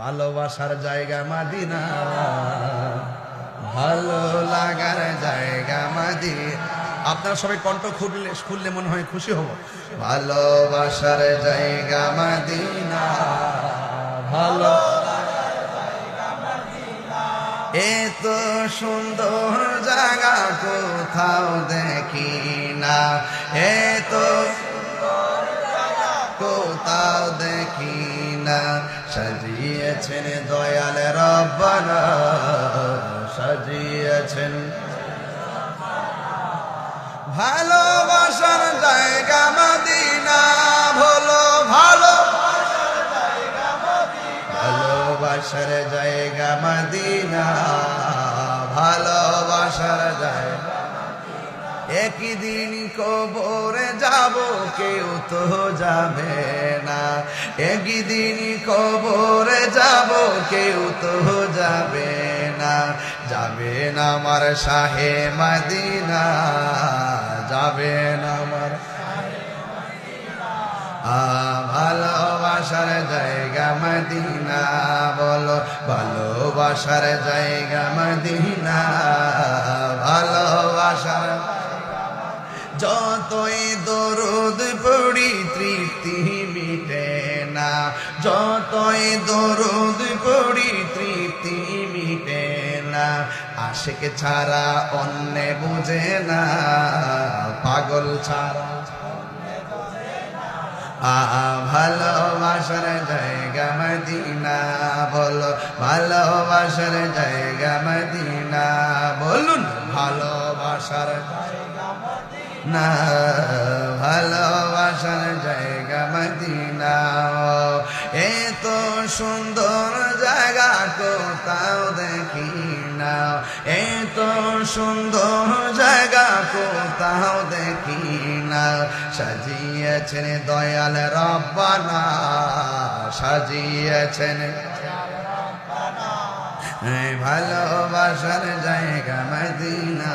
ভালোবাসার জায়গা মদিনা, ভালো লাগার জায়গা মদিনা। আপনারা সবাই কণ্ঠ খুললে মনে হয় খুশি হব। ভালোবাসার জায়গা মদিনা, ভালো এত সুন্দর জায়গা কোথাও দেখি না, এত কোথাও দেখি না। সাজিয়েছেন দয়াল রব্বানা, সাজিয়েছেন ভালোবাসার জায়গা মদিনা, ভালো ভালোবাসার জায়গা মদিনা, ভালোবাসার জায়গা। একদিন কবরে যাব কেউ তো যাবে না, একদিন কবরে যাব কেউ তো যাবে না। যাবে না আমার শাহে মদিনা, যাবে না আমার ভালোবাসার জায়গা মদিনা, বলো ভালোবাসার জায়গা মদিনা, ভালোবাসার। যতই দরুদ পড়ি তৃপ্তি মিটে না, যতই দরুদ পড়ি তৃপ্তি মিটে না। আশিক ছাড়া অন্য বুঝে না, পাগল ছাড়া ভালোবাসার জায়গা মদিনা, বলো ভালোবাসার জায়গা মদিনা, বলুন ভালোবাসার না, ভালোবাসার জায়গা মদিনা। এত সুন্দর জায়গা কোথাও দেখি না, এত সুন্দর জায়গা কোথাও দেখি না। সাজিয়েছেন দয়াল রব্বানা, সাজিয়েছেন ভালোবাসার জায়গা মদিনা।